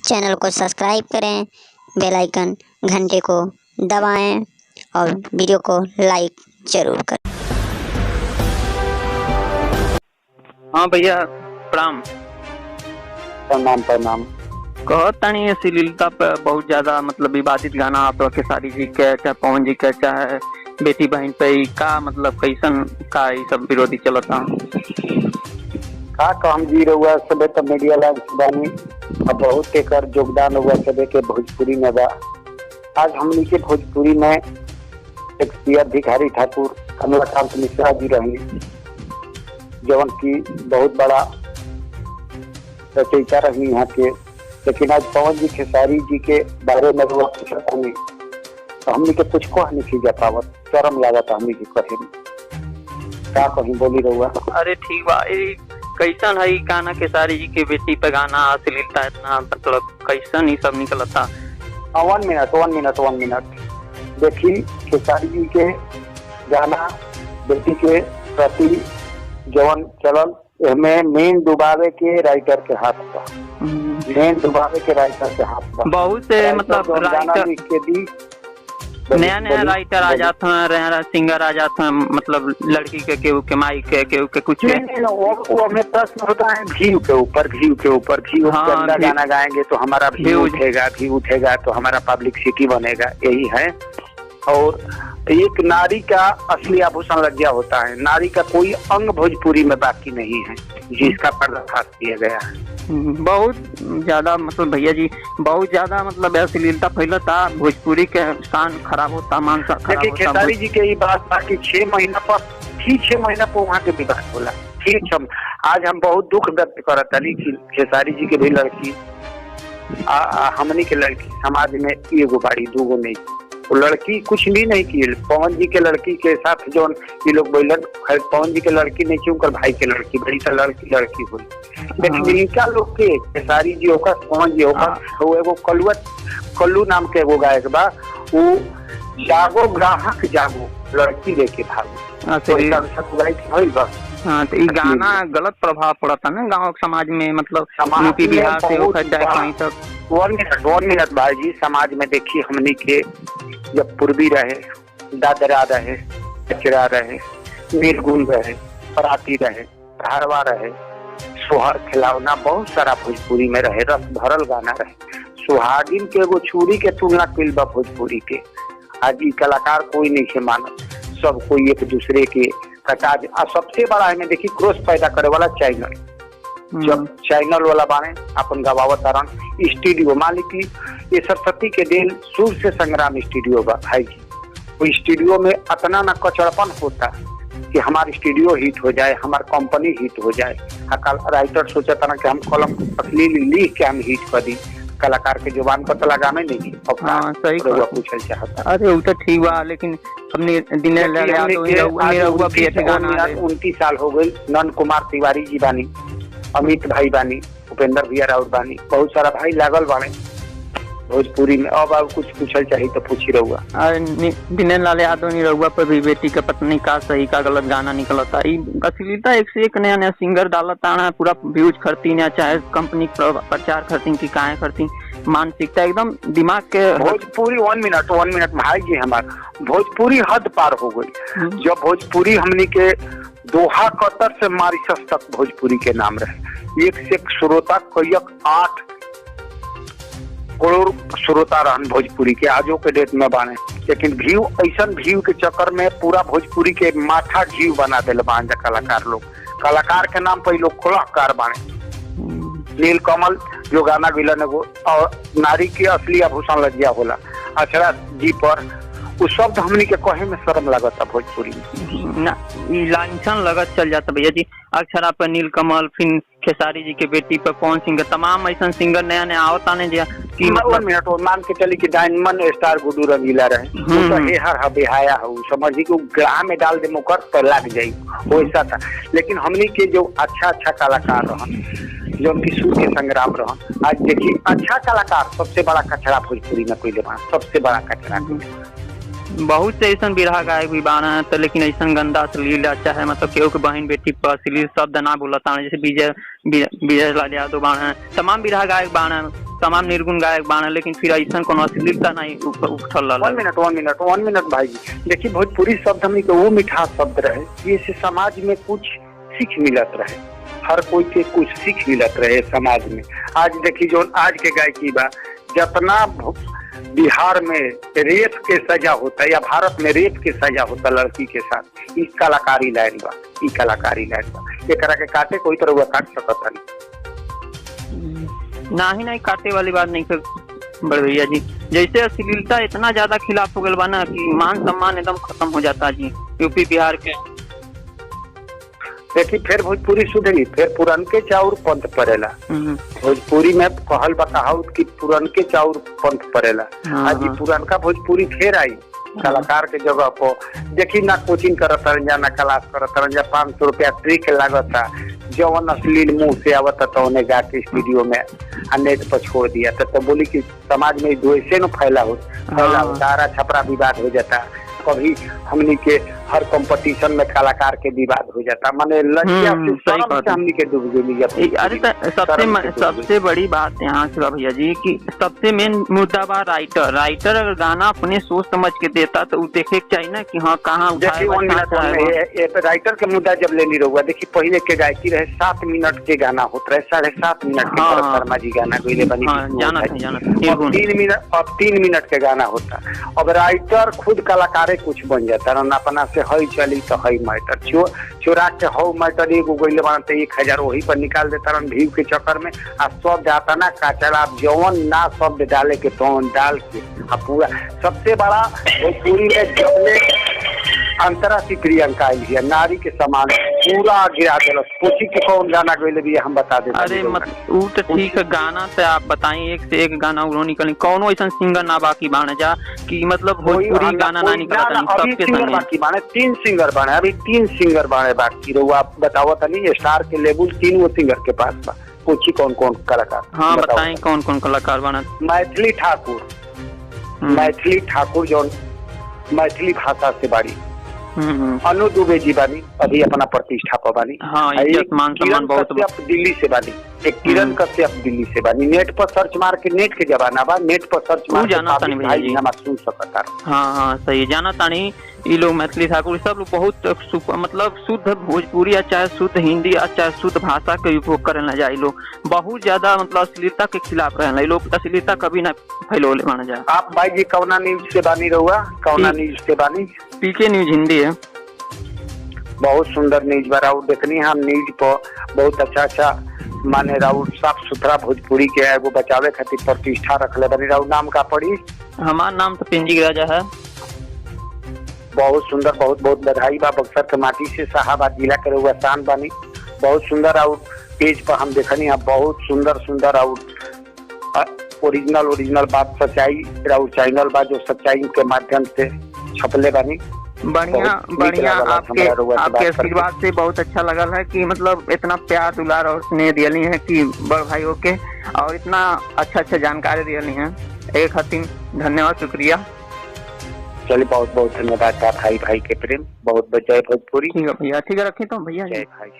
Channel को subscribe करें, बेल icon घंटे को दबाएं और वीडियो को लाइक जरूर करें। हाँ भैया प्रणाम। प्रणाम प्रणाम। कहो तनी अश्लीलता पे बहुत ज्यादा मतलब विवादित गाना आप खेसारी जी के चाहे पवन जी के चाहे बेटी बहन पे ही का मतलब कैसन का ये सब विरोधी चलता। का कहम जी रहुआ सबे तो मीडिया लाइन बानी अब बहुत एकर योगदान हुआ सबे के भोजपुरी में बा। आज हमनी के भोजपुरी में शेक्सपियर भिखारी ठाकुर कमलाकांत मिश्रा जी रही जवन की बहुत बड़ा रचयिता रही यहाँ के, लेकिन आज पवन जी खेसारी जी के बारे में हुआ तो हमनी के कुछ कह नहीं जा पावत, शर्म लागत हमनी के कहे का कहीं बोली रहुआ। अरे ठीक बा, कैसन है गाना खेसारी जी के बेटी पे गाना अश्लीलता इतना मतलब कैसन ही सब निकलता। 1 मिनट देखी खेसारी जी के गाना बेटी के प्रति जवन चलल एमे मेन डुबावे के राइटर के हाथ बा, मेन डुबावे के राइटर के हाथ बा। बहुत से मतलब राइटर के दी नया राइटर आ जाते हैं, नया सिंगर आ जाते हैं, मतलब लड़की के केहू के माई के केहू के कुछ वो हमें प्रश्न होता है व्यू के ऊपर गंदा गाना गाएंगे तो हमारा व्यू उठेगा तो हमारा पब्लिसिटी बनेगा, यही है। और एक नारी का असली आभूषण लज्जा होता है, नारी का कोई अंग भोजपुरी में बाकी नहीं है जिसका पर्दाफाश किया गया है। बहुत ज्यादा मतलब भैया जी बहुत ज्यादा मतलब अश्लीलता फैलता, भोजपुरी के शान खराब होता, मान देखिए खेसारी जी के ये बात था कि 6 महीना पर वहाँ के विकास होला। ठीक है, आज हम बहुत दुख व्यक्त करता कि खेसारी जी के भी लड़की हमनी के लड़की समाज में एगो बाड़ी दूगो नहीं, वो लड़की कुछ भी नहीं की। पवन जी के लड़की के साथ जो ये लोग बोलन पवन जी के लड़की नहीं क्यों कर भाई के लड़की बड़ी सा लड़की हुई, लेकिन इनका लोग के खेसारी जी होकर पवन जी होकर वो एगो कल्लू नाम के एगो गायक बा, वो जागो ग्राहक जागो लड़की लेके भागो तो हाँ, तो ये गाना गलत प्रभाव पड़ता ना गाँव समाज में, मतलब यूपी बिहार से होकर चाहे कहीं तक। 1 मिनट भाई जी, समाज में देखिए हमनी के जब पूर्वी रहे, दादरा रहे, कचरा रहे, निर्गुण रहे, पराती रहे, धारवा रहे, सोहर खिलौना बहुत सारा भोजपुरी में रहे, रस भरल गाना रहे। सुहागिन के एगो छुरी के तुलना कइल बा भोजपुरी के। आज कलाकार कोई नहीं से मानत, सब कोई एक दूसरे के कटाज। सबसे बड़ा है देखिए क्रोस पैदा करे वाला चैनल, जब चैनल वाला बाने अपन गवावत आरण स्टूडियो मालिक ये सरस्वती के देन सूर से संग्राम स्टूडियो बा भाई जी। वो स्टूडियो में इतना ना कचड़पन होता कि हमारे स्टूडियो हिट हो जाए, हमारी कंपनी हिट हो जाए। राइटर सोचता ना कि हम कलम अश्लील लिख के हम हिट कर दी, कलाकार के जुबान पर तो लगाने नहीं। सही पूछल चाहता। अरे वो तो ठीक बा, लेकिन 29 साल हो गई। नंद कुमार तिवारी जी बानी, अमित भाई बानी, उपेंद्र भैया राउत बानी, बहुत सारा भाई लागल बाने भोजपुरी में। अब कुछ पूछल चाहिए तो पूछी रहुआ। दिनेश लाल यादव निरहुआ पर भी बेटी के पत्नी का सही का गलत गाना निकलता। अश्लीलता एक से एक नया सिंगर डालता, पूरा व्यूज करती ना, चाहे कंपनी प्रचार करती कि काहे करती, मानसिकता एकदम दिमाग के। भोजपुरी 1 मिनट भाई जी, हमारा भोजपुरी हद पार हो गई। जब भोजपुरी हमनी के दोहा कतर से मारिशस तक भोजपुरी के नाम रहे, एक से एक श्रोता कयक 8 करोड़ श्रोता रहन भोजपुरी के आजो के डेट में बाने, लेकिन व्यू ऐसा व्यू के चक्कर में पूरा भोजपुरी के माथा घीव बना दिल बान कलाकार लोग। कलाकार के नाम पर लोग खुलाकार बाने। नीलकमल जो गाना गिलन एगो और नारी के असली आभूषण लज्जा होला, अक्षरा जी पर वो शब्द हमनी के कहे में शर्म लगता भोजपुरी में ना, लांछन लगत चल जाता भैया जी। अक्षरा पर नीलकमल, फिर खेसारी जी के बेटी पर पवन सिंह, तमाम ऐसा सिंगर नया आवता ने कि मतलब मिनट मान के चली कि डायमंड स्टार गुडू रंगीला रहे, तो बेहाया हो समझी कि ग्राह में डाल दे मुकर तो लग जाये, वैसा था। लेकिन हमनी के जो अच्छा कलाकार रहन, जो उनकी सुर के संग्राम रहन, आज देखिए अच्छा कलाकार सबसे बड़ा कचरा भोजपुरी में कोई लेवा, सबसे बड़ा कचरा। बहुत से ऐसा बिरहा गायक भी बाना है, तो लेकिन ऐसा गंदा अश्लील अच्छा है, मतलब केहू के बहन बेटी पर अश्लील शब्द ना बोलता है, जैसे विजय लाल यादव बाना है, तमाम बिरहा गायक बाना है, तमाम निर्गुण गायक बाण, लेकिन फिर ऐसा कोनो अश्लीलता नहीं उठल रहा। 1 मिनट भाई जी, देखिए भोजपुरी शब्द हमनी के वो मिठास शब्द रहे, ये से समाज में कुछ सीख मिलत रहे, हर कोई के कुछ सीख मिलत रहे समाज में। आज देखिए जो आज के गायकी बा, जितना बिहार में रेप के सजा होता है या भारत में रेप के सजा होता लड़की के साथ, ई कलाकारी लाइन बा, ई कलाकारी लाइन बा। ये करा के काटे कोई तरह हुआ काट सकता नहीं। नहीं काटे वाली बात नहीं कर बड़े भैया जी। जैसे अश्लीलता इतना ज्यादा खिलाफ हो गया बा ना कि मान सम्मान एकदम खत्म हो जाता जी यूपी बिहार के। देखिए फिर भोजपुरी सुधरी, फिर पुरन के चाउर पंथ पड़ेला। भोजपुरी में कहल बताओ कि पुरन के चाउर पंथ पड़ेला। आज पुरन का भोजपुरी फिर आई कलाकार के जगह पर। देखी ना कोचिंग करत रंजा, ना क्लास करत रंजा, 500 रुपया ट्रिक लागता, जवन अश्लील मुंह से आवता तो उन्हें गा के स्टूडियो में नेट पर छोड़ दिया। तो बोली कि समाज में वैसे न फैला हो, दारा छपरा विवाद हो जाता, कभी हमनी के हर कंपटीशन में कलाकार के विवाद हो जाता, माने लज्जा से हमनी के डूब गई। अरे सबसे बड़ी बात यहाँ से भैया जी कि सबसे मेन मुद्दा बा राइटर अगर गाना अपने सोच समझ के देता तो देखे के चाहिए ना कि हाँ कहाँ राइटर के मुद्दा जब ले ली रहुआ। देखिए पहले के गायकी रहे 7 मिनट के गाना होता रहे, 7.5 मिनट के शर्मा जी गाना गईले बनी, अब 3 मिनट के गाना होता। अब राइटर खुद कलाकारे कुछ बन जाता, अपना से हई चली तो हई मैटर चोरा के हौ मैटर एगो गईले बना तो 1000 वही पर निकाल देता व्यू के चक्कर में। आ शब्द आता ना काचल, आप जवन ना शब्द डाले के तो डाल के पूरा। सबसे बड़ा भोजपुरी में जबले अंतरराष्ट्रीय प्रियंका है, नारी के समान पूरा गिरा दिलस। पूछी के कौन गाना गईले भी हम बता देते। अरे वो तो ठीक है, गाना से आप बताइए, एक से एक गाना उन्होंने निकली, कौनो ऐसा सिंगर ना बाकी बाने जा कि मतलब भोजपुरी गाना ना निकला। सबके सिंगर बाकी बाने, 3 सिंगर बाने, अभी 3 सिंगर बाने बाकी रहो। आप बताओ तनी स्टार के लेवल 3 वो सिंगर के पास बा। पूछी कौन कौन कलाकार। हाँ बताएं कौन कौन कलाकार बना। मैथिली ठाकुर जो मैथिली भाषा से बाड़ी, अनु दुबे जी बानी, अभी अपना प्रतिष्ठा पर बानी। हाँ, किरण कश्यप दिल्ली से बानी, एक किरण कश्यप दिल्ली से बानी। नेट पर सर्च मार के, नेट के जमाना बा, नेट पर सर्च मार के सुन सकता। हाँ सही जाना तानी। ये लोग मैथिली ठाकुर सब लोग बहुत मतलब शुद्ध भोजपुरी, चाहे शुद्ध हिंदी, चाहे शुद्ध भाषा के उपयोग करे ना जाए। लोग बहुत ज्यादा मतलब अश्लीलता के खिलाफ रहे, लोग अश्लीलता कभी ना फैलोले माना जाए। आप भाई जी कौना न्यूज से बानी रहुआ, कौना न्यूज से बानी? पीके न्यूज हिंदी है। बहुत सुंदर न्यूज बा राउत देखनी हम न्यूज पर। बहुत अच्छा माने राउत साफ सुथरा भोजपुरी के एगो बचावे खातिर प्रतिष्ठा रखले बनी। राउत नाम का पड़ी? हमारा नाम तो पिंजी राजा है। बहुत सुंदर, बहुत बहुत बधाई बा। बक्सर के माटी से शाहाबाद जिला के रहुआ शान बानी। बहुत सुंदर आउट पेज पर हम देखनी है, बहुत सुंदर आउट ओरिजिनल बात सच्चाई राउट चैनल बा जो सच्चाई के माध्यम से छपले बानी। बढ़िया आपके आशीर्वाद से बहुत अच्छा लगल है कि मतलब इतना प्यार दुलार और स्नेह दियली है कि बड़ भाइयों के, और इतना अच्छा जानकारी दियली है। एक खातिर धन्यवाद, शुक्रिया। चलिए बहुत बहुत धन्यवाद भाई के प्रेम। बहुत जय भोजपुरी। ठीक है भैया, ठीक है रखी तो भैया। जय भाई।